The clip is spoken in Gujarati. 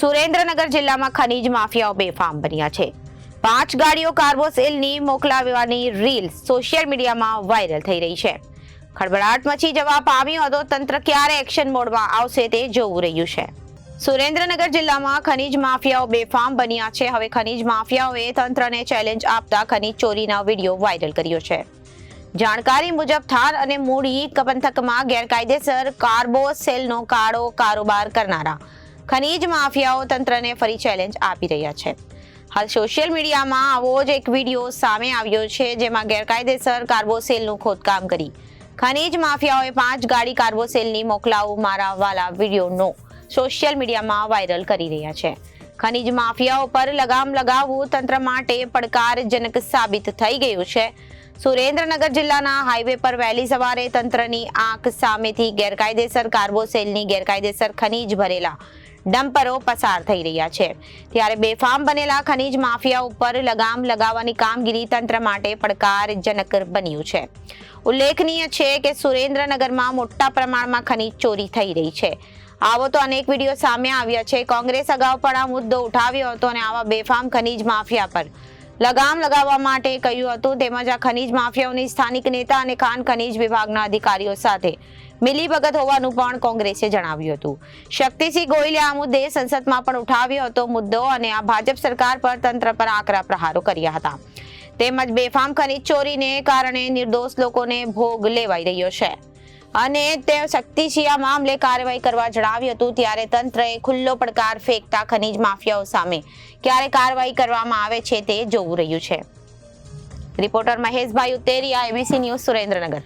સુરેન્દ્રનગર જિલ્લામાં ખનીજ માફિયાઓ બેફામ બન્યા છે. 5 ગાડીઓ કાર્બોસેલની મોકલાવવાની રીલ સોશિયલ મીડિયામાં વાયરલ થઈ રહી છે. ખળભળાટ મચી જવા પામ્યો હતો. તંત્ર ક્યારે એક્શન મોડમાં આવશે તે જોવું રહ્યું છે. સુરેન્દ્રનગર જિલ્લામાં ખનીજ માફિયાઓ બેફામ બન્યા છે. હવે ખનીજ માફિયાઓએ તંત્રને ચેલેન્જ આપતા ખનીજ ચોરીનો વિડીયો વાયરલ કર્યો છે. જાણકારી મુજબ થાર અને મૂડી પંથકમાં ગેરકાયદેસર કાર્બોસેલનો કાળો કારોબાર કરનારા ખનીજ માફિયાઓ તંત્રને ફરી ચેલેન્જ આપી રહ્યા છે. હાલ સોશિયલ મીડિયામાં આવો જ એક વિડીયો સામે આવ્યો છે, જેમાં ગેરકાયદેસર કાર્બોસેલનું ખોદકામ કરી ખનીજ માફિયાઓએ 5 ગાડી કાર્બોસેલની મોકલાવું મારા વાલા વિડીયોનો સોશિયલ મીડિયામાં વાયરલ કરી રહ્યા છે. ખનીજ માફિયાઓ પર લગામ લગાવવું તંત્ર માટે પડકારજનક સાબિત થઈ ગયું છે. સુરેન્દ્રનગર જિલ્લાના હાઈવે પર વહેલી સવારે તંત્રની આંખ સામેથી ગેરકાયદેસર કાર્બોસેલની ગેરકાયદેસર ખનીજ ભરેલા ડમ્પરો પસાર થઈ રહ્યા છે. ત્યારે બેફામ બનેલા ખનીજ માફિયા ઉપર લગામ લગાવવાની કામગીરી તંત્ર માટે પડકારજનક બન્યું છે. ઉલ્લેખનીય છે કે સુરેન્દ્રનગરમાં મોટા પ્રમાણમાં ખનીજ ચોરી થઈ રહી છે. આવો તો અનેક વિડીયો સામે આવ્યા છે. કોંગ્રેસ અગાઉ પણ આ મુદ્દો ઉઠાવ્યો હતો અને આવા બેફામ ખનીજ માફિયા પર લગામ લગાવવા માટે કહ્યું હતું. તેમજ આ ખનીજ માફિયાઓની સ્થાનિક નેતા અને ખાન ખનીજ વિભાગના અધિકારીઓ સાથે મિલીભગત હોવાનું પણ કોંગ્રેસે જણાવ્યું હતું. શક્તિસિંહ ગોહિલે આ મુદ્દે સંસદમાં પણ ઉઠાવ્યો હતો મુદ્દો અને આ ભાજપ સરકાર પર તંત્ર પર આકરા પ્રહારો કર્યા હતા. તેમજ બેફામ ખનીજ ચોરીને કારણે નિર્દોષ લોકોને ભોગ લેવાઈ રહ્યો છે અને તે શક્તિસિંહ આ મામલે કાર્યવાહી કરવા જણાવ્યું હતું. ત્યારે તંત્રએ ખુલ્લો પડકાર ફેંકતા ખનીજ માફિયાઓ સામે ક્યારે કાર્યવાહી કરવામાં આવે છે તે જોવું રહ્યું છે. રિપોર્ટર મહેશભાઈ ઉત્તેરિયા, એબીસી ન્યૂઝ, સુરેન્દ્રનગર.